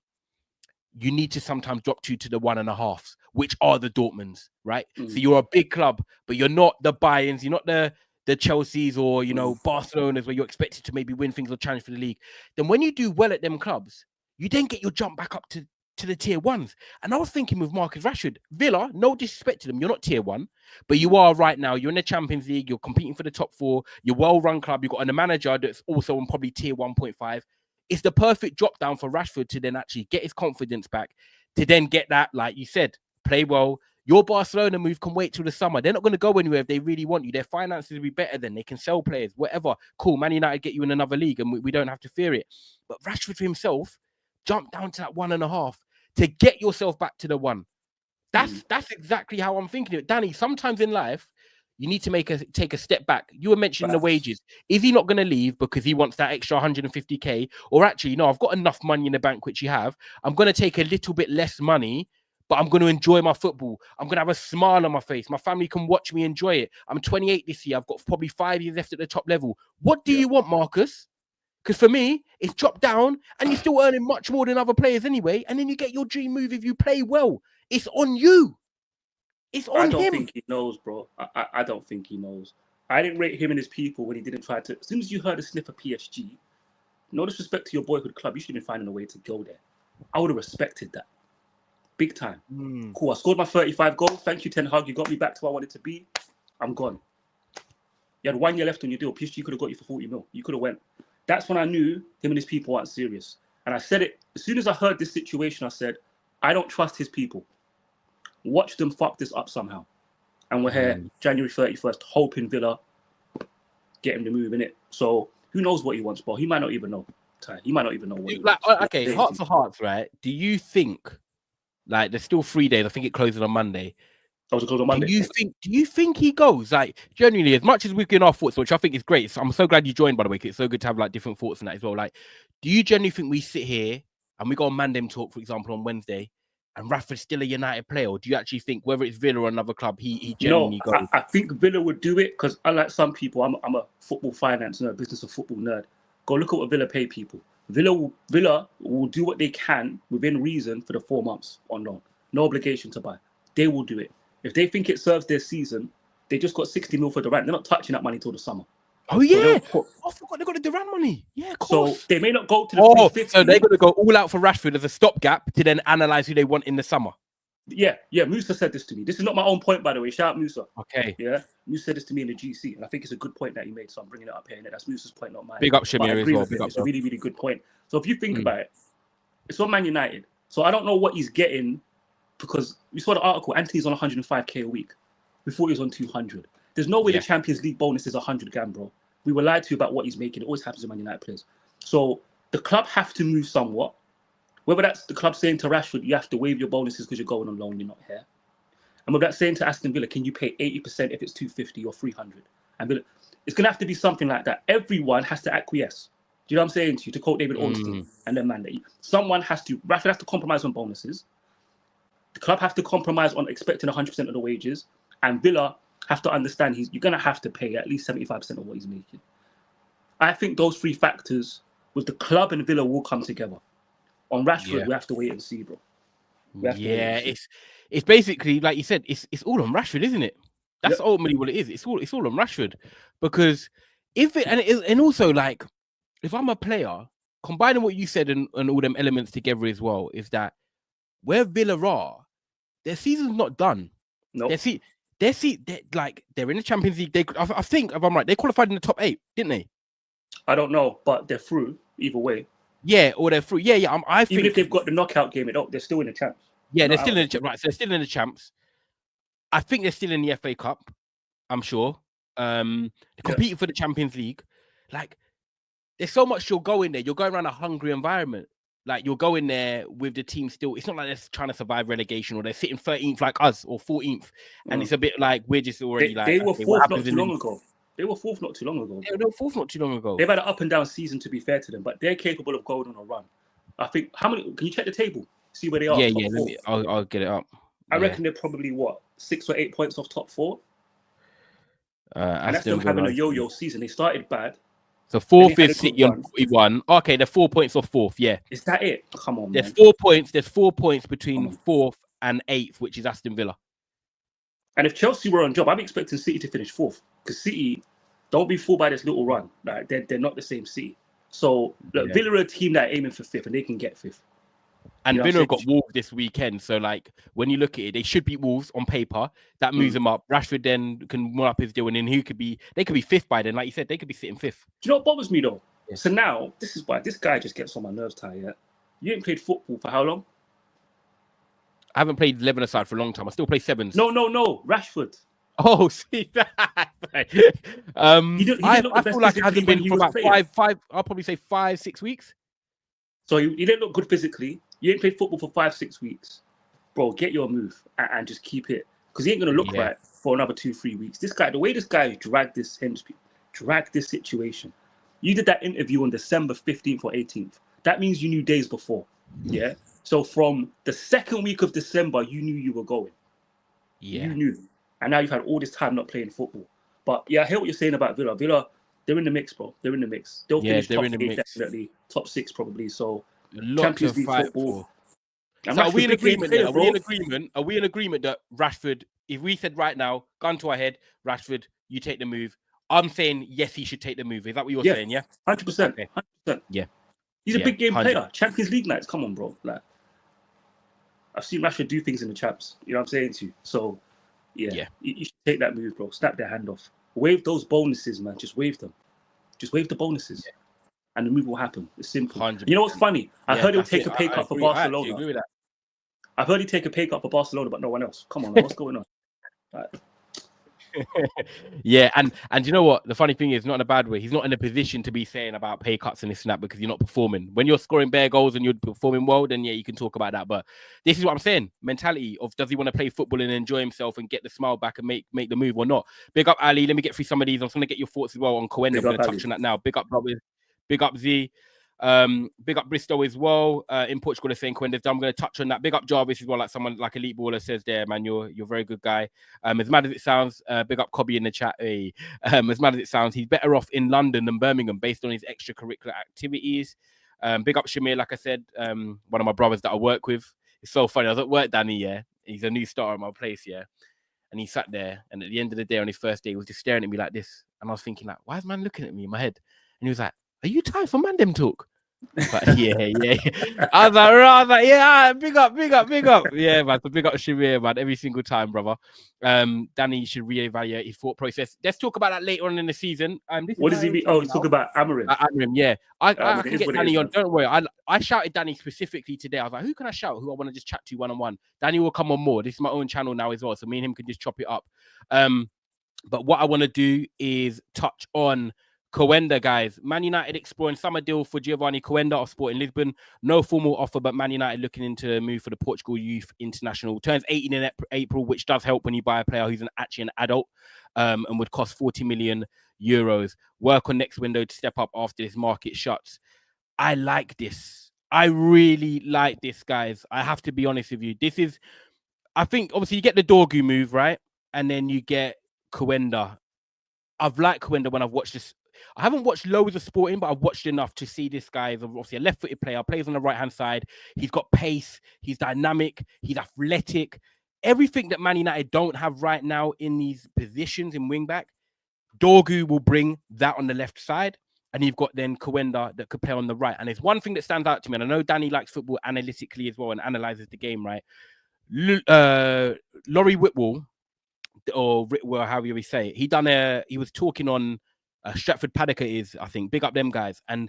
you need to sometimes drop to the 1.5s, which are the Dortmunds, right? So you're a big club, but you're not the Bayerns, you're not the Chelseas or, you know, Barcelona's where you're expected to maybe win things or challenge for the league. Then when you do well at them clubs, you then get your jump back up to the tier 1s. And I was thinking with Marcus Rashford, Villa, no disrespect to them, you're not tier 1, but you are right now. You're in the Champions League, you're competing for the top 4, you're well-run club, you've got a manager that's also on probably tier 1.5. It's the perfect drop down for Rashford to then actually get his confidence back, to then get that, like you said, play well. Your Barcelona move can wait till the summer. They're not going to go anywhere if they really want you. Their finances will be better then. They can sell players, whatever. Cool, Man United get you in another league and we don't have to fear it. But Rashford for himself, jump down to that 1.5 to get yourself back to the 1. That's exactly how I'm thinking of it. Danny, sometimes in life, you need to take a step back. You were mentioning the wages. Is he not going to leave because he wants that extra 150k? Or actually, no, I've got enough money in the bank, which you have. I'm going to take a little bit less money, but I'm going to enjoy my football. I'm going to have a smile on my face. My family can watch me enjoy it. I'm 28 this year. I've got probably 5 years left at the top level. What do you want, Marcus? Because for me, it's dropped down and you're still earning much more than other players anyway. And then you get your dream move if you play well. It's on you. It's on him.
I don't think he knows, bro. I don't think he knows. I didn't rate him and his people when he didn't try to. As soon as you heard a sniff of PSG, no disrespect to your boyhood club, you should have been finding a way to go there. I would have respected that. Big time. Cool. I scored my 35 goals. Thank you, Ten Hag. You got me back to where I wanted to be. I'm gone. You had 1 year left on your deal. PSG could have got you for 40 mil. You could have went. That's when I knew him and his people weren't serious. And I said it, as soon as I heard this situation, I said, I don't trust his people. Watch them fuck this up somehow. And we're here January 31st, hoping Villa get him to move in it. So who knows what he wants, bro? He might not even know. He might not even know what he wants.
Okay, hearts of hearts, right? Do you think, like, there's still 3 days, I think it closes on Monday.
Oh, it closes on Monday?
Do you think he goes? Like, genuinely, as much as we've given our thoughts, which I think is great. So I'm so glad you joined, by the way, because it's so good to have like different thoughts on that as well. Like, do you genuinely think we sit here and we go on Mandem Talk, for example, on Wednesday, and Rashford's still a United player? Or do you actually think, whether it's Villa or another club, he genuinely goes?
I think Villa would do it because, unlike some people, I'm a football finance nerd, business of football nerd. Go look at what Villa pay people. Villa will do what they can within reason for the 4 months on loan. No obligation to buy. They will do it. If they think it serves their season, they just got 60 mil for Durant. They're not touching that money till the summer.
Oh, yeah. I forgot they got the Durant money. Yeah, of course.
So they may not go to the 350.
So they're going to go all out for Rashford as a stopgap to then analyze who they want in the summer.
Yeah. Musa said this to me. This is not my own point, by the way. Shout out Musa.
Okay.
Yeah. Musa said this to me in the GC, and I think it's a good point that he made, so I'm bringing it up here. And that's Musa's point, not mine.
Big up Shamir as well. Big up,
it's a really, really good point. So if you think about it, it's on Man United. So I don't know what he's getting, because we saw the article, Anthony's on 105k a week. We thought he was on 200. There's no way the Champions League bonus is 100 grand, bro. We were lied to about what he's making. It always happens to Man United players. So the club have to move somewhat. Whether that's the club saying to Rashford, you have to waive your bonuses because you're going on loan, you're not here. And whether that's saying to Aston Villa, can you pay 80% if it's 250 or 300? And Villa, it's going to have to be something like that. Everyone has to acquiesce. Do you know what I'm saying to you? To quote David Ornstein and then Mandate. Someone has to, Rashford has to compromise on bonuses. The club have to compromise on expecting 100% of the wages. And Villa have to understand you're going to have to pay at least 75% of what he's making. I think those 3 factors with the club and Villa will come together. On Rashford, we have to wait and see, bro.
It's basically, like you said, it's all on Rashford, isn't it? That's ultimately what it is. It's all on Rashford. Because and also, like, if I'm a player, combining what you said and all them elements together as well, is that where Villa are, their season's not done.
No.
They're in the Champions League. I think, if I'm right, they qualified in the top 8, didn't they?
I don't know, but they're through either way.
Yeah, or they're through. Yeah. I think
even if they've got the knockout game, they're still in the champs.
Yeah, they're still in the right. So they're still in the champs. I think they're still in the FA Cup. I'm sure. Competing for the Champions League. Like, there's so much you're going there. You're going around a hungry environment. Like, you're going there with the team still. It's not like they're trying to survive relegation or they're sitting 13th like us or 14th. And it's a bit like we're just already
they were fourth not too long ago. They were fourth not too long ago.
They were fourth not too long ago.
They've had an up and down season, to be fair to them, but they're capable of going on a run. I think, how many? Can you check the table? See where they are?
Yeah. I'll get it up.
I reckon they're probably 6 or 8 points off top 4. And that's them having a yo-yo season. They started bad.
So fourth is City on 41. Okay, they're 4 points off fourth. Yeah.
Is that it? Come on,
There's 4 points. There's 4 points between fourth and 8th, which is Aston Villa. And
if Chelsea were on job, I'm expecting City to finish 4th, because City, don't be fooled by this little run. Like, they're not the same City. So Villa are a team that are aiming for 5th, and they can get 5th.
And Villa got Wolves this weekend. So, like, when you look at it, they should beat Wolves on paper. That moves them up. Rashford then can run up his deal, and then they could be 5th by then. Like you said, they could be sitting 5th.
Do you know what bothers me, though? Yeah. So now, this is why this guy just gets on my nerves, Ty. Yeah? You ain't played football for how long?
I haven't played 11-a-side for a long time. I still play 7s.
No. Rashford.
Oh, see that. I feel like it hasn't been for about 5. I'll probably say 5-6 weeks.
So he didn't look good physically. You ain't played football for 5-6 weeks. Bro, get your move and just keep it. Because he ain't going to look right for another 2-3 weeks. This guy, the way this guy dragged this situation. You did that interview on December 15th or 18th. That means you knew days before. Yeah? So from the second week of December, you knew you were going. Yeah. You knew. And now you've had all this time not playing football. But yeah, I hear what you're saying about Villa. Villa, they're in the mix, bro. They're in the mix. They'll finish top 8, definitely. Top 6, probably. So Champions League football.
So are we in agreement? Are we in agreement that Rashford, if we said right now, gun to our head, Rashford, you take the move. I'm saying yes, he should take the move. Is that what you're saying? Yeah,
100%.
Okay.
100%.
Yeah,
he's a big game player. Champions League nights. Come on, bro. Like, I've seen Rashford do things in the champs. You know what I'm saying to you? So yeah. You should take that move, bro. Snap their hand off. Wave those bonuses, man. Just wave them. Just wave the bonuses. Yeah. And the move will happen. It's simple. 100%. You know what's funny? I heard he'll take a pay cut for Barcelona. I agree with that. I've heard he'd take a pay cut for Barcelona, but no one else. Come on, man. What's going on? Right.
Yeah, and you know what? The funny thing is, not in a bad way. He's not in a position to be saying about pay cuts and this and that because you're not performing. When you're scoring bare goals and you're performing well, then yeah, you can talk about that. But this is what I'm saying: mentality of does he want to play football and enjoy himself and get the smile back and make the move or not? Big up Ali. Let me get through some of these. I'm going to get your thoughts as well on Quenda. I'm going to touch on that now. Big up, brothers. Big up Z. Big up Bristol as well. In Portugal, they're saying Quenda's done. I'm going to touch on that. Big up Jarvis as well, like someone like Elite Baller says there, man. You're a very good guy. As mad as it sounds, big up Cobby in the chat. Hey. As mad as it sounds, he's better off in London than Birmingham based on his extracurricular activities. Big up Shamir, like I said, one of my brothers that I work with. It's so funny. I was at work, Danny, yeah. He's a new starter at my place, yeah. And he sat there, and at the end of the day, on his first day, he was just staring at me like this. And I was thinking, like, why is man looking at me in my head? And he was like, are you tired for man them talk? But yeah. I was like, yeah, big up. Yeah, man. So big up Shamir, man, every single time, brother. Danny should reevaluate his thought process. Let's talk about that later on in the season.
What does he mean? Oh, he's talking about Amorim.
Amorim, yeah. I can get Danny on. Don't worry. I shouted Danny specifically today. I was like, who can I shout? Who I want to just chat to one-on-one? Danny will come on more. This is my own channel now as well, so me and him can just chop it up. But what I want to do is touch on Quenda, guys. Man United exploring summer deal for Giovanni Quenda of Sporting Lisbon. No formal offer, but Man United looking into a move for the Portugal youth international. Turns 18 in April, which does help when you buy a player who's actually an adult and would cost 40 million euros. Work on next window to step up after this market shuts. I like this. I really like this, guys. I have to be honest with you. This is, I think, obviously, you get the Dorgu move, right? And then you get Quenda. I've liked Quenda when I've watched this. I haven't watched loads of Sporting, but I've watched enough to see this guy is obviously a left-footed player, plays on the right-hand side. He's got pace. He's dynamic. He's athletic. Everything that Man United don't have right now in these positions in wing-back, Dorgu will bring that on the left side. And you've got then Quenda that could play on the right. And there's one thing that stands out to me, and I know Danny likes football analytically as well and analyzes the game, right? Laurie Whitwell, or Whitwell, however you say it, he was talking on Stratford Paddock is, I think, big up them guys. And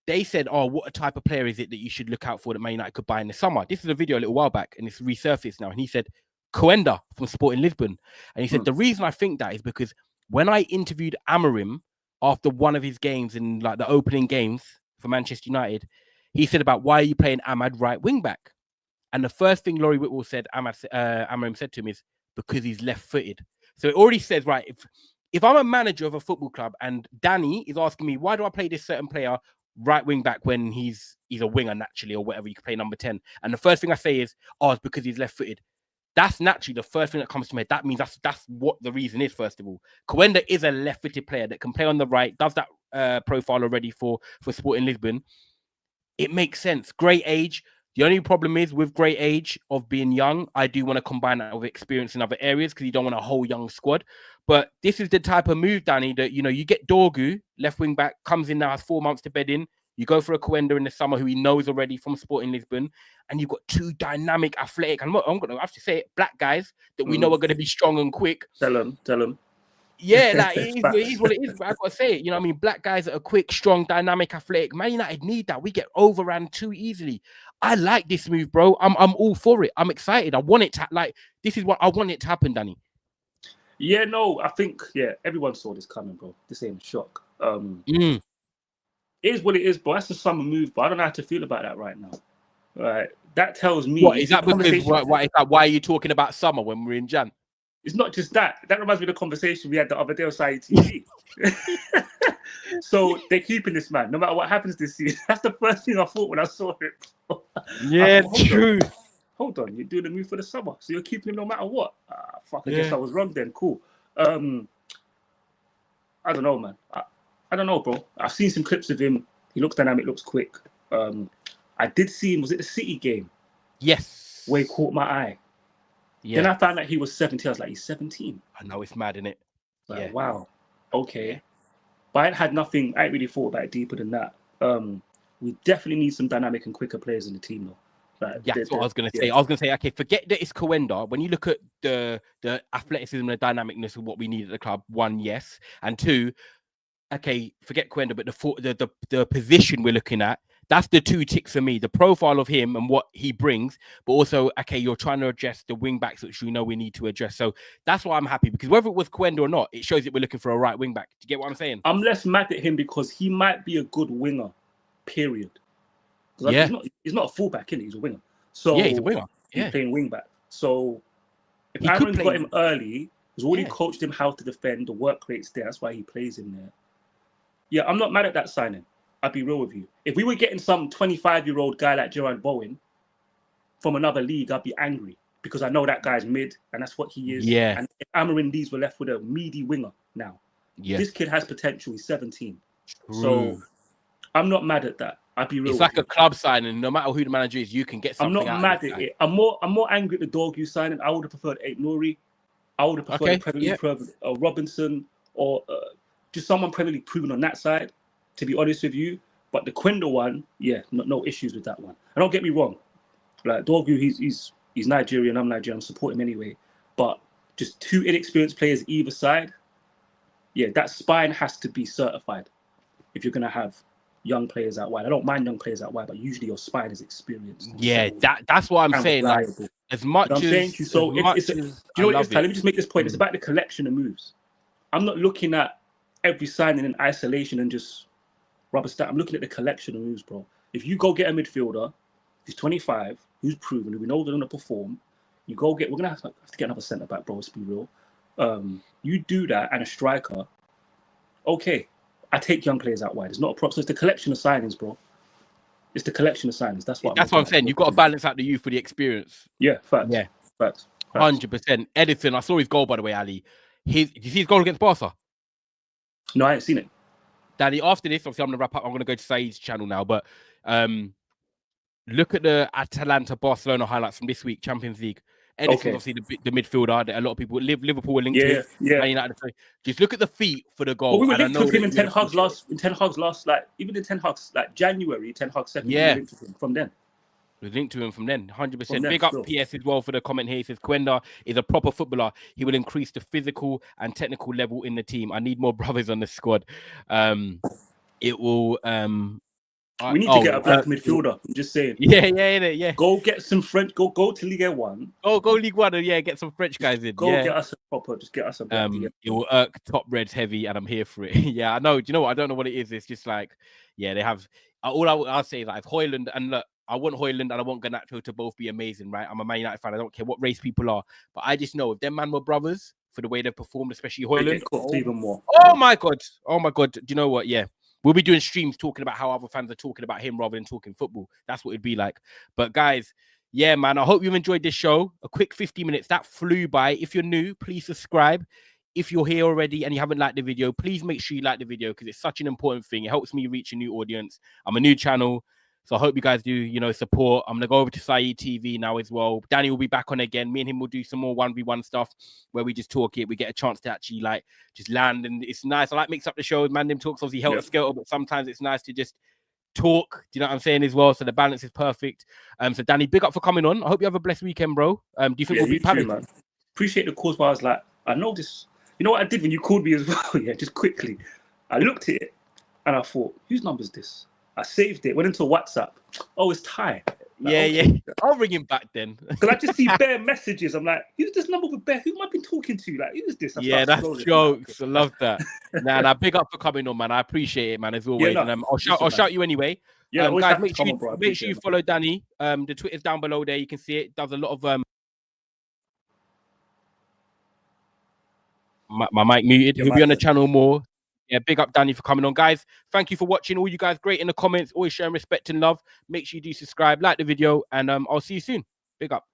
they said, "Oh, what type of player is it that you should look out for that Man United could buy in the summer?" This is a video a little while back, and it's resurfaced now. And he said, "Quenda from Sporting Lisbon," and he said the reason I think that is because when I interviewed Amorim after one of his games in like the opening games for Manchester United, he said about why are you playing Ahmad right wing back, and the first thing Laurie Whitwell said, Amorim said to him is because he's left-footed. So it already says right if I'm a manager of a football club and Danny is asking me why do I play this certain player right wing back when he's a winger naturally or whatever, you can play number 10. And the first thing I say is, oh, it's because he's left-footed. That's naturally the first thing that comes to my head. That means that's what the reason is, first of all. Quenda is a left-footed player that can play on the right, does that profile already for Sporting Lisbon. It makes sense. Great age. The only problem is with great age of being young, I do want to combine that with experience in other areas because you don't want a whole young squad. But this is the type of move, Danny, that, you know, you get Dorgu, left wing back, comes in now, has 4 months to bed in. You go for a Quenda in the summer who he knows already from Sporting Lisbon. And you've got two dynamic, athletic, I'm going to have to say it, black guys that we know are going to be strong and quick.
Tell them.
Yeah, like it is what it is. But I've got to say it. You know what I mean? Black guys that are quick, strong, dynamic, athletic. Man United need that. We get overrun too easily. I like this move, bro. I'm all for it. I'm excited. I want it to this is what I want it to happen, Danny.
Yeah, no, I think everyone saw this coming, bro. This ain't a shock. It is what it is, bro. That's a summer move, but I don't know how to feel about that right now. Right, that tells me.
What is that? Because why are you talking about summer when we're in Jan?
It's not just that. That reminds me of the conversation we had the other day on Saudi TV. So they're keeping this man, no matter what happens this season. That's the first thing I thought when I saw it.
Yeah, true.
Hold on, you're doing the move for the summer, so you're keeping him no matter what. I guess I was wrong then. Cool. I don't know, man. I don't know, bro. I've seen some clips of him. He looks dynamic, looks quick. I did see him. Was it the City game?
Yes.
Where he caught my eye. Yeah. Then I found out he was 17. I was like, he's 17.
I know, it's mad, isn't it?
Like, wow. Okay. But I had nothing. I ain't really thought about it deeper than that. We definitely need some dynamic and quicker players in the team, though. Like,
that's what I was going to say. I was going to say, okay, forget that it's Quenda. When you look at the athleticism and the dynamicness of what we need at the club, one, yes. And two, okay, forget Quenda, but the position we're looking at, that's the two ticks for me. The profile of him and what he brings, but also, okay, you're trying to address the wing backs, which we know we need to address. So that's why I'm happy, because whether it was Quenda or not, it shows that we're looking for a right wing back. Do you get what I'm saying?
I'm less mad at him because he might be a good winger, period. Yeah. He's not a fullback, is he? He's a winger. So
yeah, he's a winger.
He's playing wing back. So if Aaron got him early, he's already coached him how to defend, the work rate's there. That's why he plays in there. Yeah, I'm not mad at that signing. I'll be real with you. If we were getting some 25-year-old guy like Gerard Bowen from another league, I'd be angry because I know that guy's mid and that's what he is.
Yeah.
And if Amorim Lees were left with a meaty winger now. Yeah. This kid has potential. He's 17. True. So I'm not mad at that. I'd be real.
It's like a club signing. No matter who the manager is, you can get something.
I'm not mad at it. I'm more angry at the Dorgu signing. I would have preferred Ape Nouri. I would have preferred Premier League Robinson or just someone Premier League proven on that side. To be honest with you, but the Quenda one, no issues with that one. And don't get me wrong, like Dorgu, he's Nigerian. I'm Nigerian. I'm supporting him anyway. But just two inexperienced players either side. Yeah, that spine has to be certified if you're gonna have young players out wide. I don't mind young players out wide, but usually your spine is experienced.
Yeah, that's what I'm saying. Like, as much as
I'm saying to you, so do you know what it is? Let me just make this point. It's about the collection of moves. I'm not looking at every signing in isolation and just rubber stamp. I'm looking at the collection of moves, bro. If you go get a midfielder who's 25, who's proven, who we know they're gonna perform, we're gonna have to get another centre back, bro. Let's be real. You do that and a striker. Okay, I take young players out wide. It's not a problem. So it's the collection of signings, bro. It's the collection of signings. That's what I'm saying.
You've got to balance out the youth for the experience.
Yeah, facts.
Yeah,
facts.
100%. Edison, I saw his goal, by the way, Ali. Did you see his goal against Barca?
No, I ain't seen it.
Danny, after this, obviously I'm going to wrap up. I'm going to go to Said's channel now, but look at the Atalanta-Barcelona highlights from this week, Champions League. Edison's obviously the midfielder that a lot of people Liverpool were linked to. Yeah. Just look at the feet for the goal.
Well, we were linked with him in Ten Hag's last, like, even in Ten Hag's, like, January, Ten Hag's second, we were linked with him from then.
We linked to him from then, 100%. Big up PS as well for the comment here. He says, Quenda is a proper footballer. He will increase the physical and technical level in the team. I need more brothers on the squad. It will
We need to get a black midfielder. I'm just saying.
Yeah.
Go get some French. Go to Ligue 1.
Go League One and get some French guys in.
Get us a proper. Just get us a.
It will irk top reds heavy, and I'm here for it. I know. Do you know what? I don't know what it is. It's just like, they have. I'll say is like Højlund, and look, I want Højlund and I want Garnacho to both be amazing, right? I'm a Man United fan. I don't care what race people are, but I just know if them man were brothers for the way they've performed, especially Højlund.
Even more.
Oh my god. Do you know what? Yeah. We'll be doing streams talking about how other fans are talking about him rather than talking football. That's what it'd be like. But guys, man, I hope you've enjoyed this show. A quick 50 minutes. That flew by. If you're new, please subscribe. If you're here already and you haven't liked the video, please make sure you like the video because it's such an important thing. It helps me reach a new audience. I'm a new channel. So I hope you guys do, support. I'm going to go over to Saeed TV now as well. Danny will be back on again. Me and him will do some more 1v1 stuff where we just talk it. We get a chance to actually just land. And it's nice. I like mix up the shows. Mandem talks obviously helter-skelter, but sometimes it's nice to just talk. Do you know what I'm saying as well? So the balance is perfect. So Danny, big up for coming on. I hope you have a blessed weekend, bro. Do you think we'll be panicked?
Man. Appreciate the cause, but I was like, I know this. You know what I did when you called me as well? Just quickly. I looked at it and I thought, whose number is this? I saved it, went into WhatsApp. Oh, it's Ty.
I'll ring him back then.
Because I just see bare messages. I'm like, who's this number with bare? Who am I been talking to? Like, who's this?
That's jokes. I love that. Nah, big up for coming on, man. I appreciate it, man, as always. And I'll shout you anyway. Guys, make sure you follow Danny. The Twitter's down below there. You can see it. Does a lot of my mic muted. He'll be on the channel more. Big up Danny for coming on, guys. Thank you for watching. All you guys great in the comments, always showing respect and love. Make sure you do subscribe, like the video, and I'll see you soon. Big up.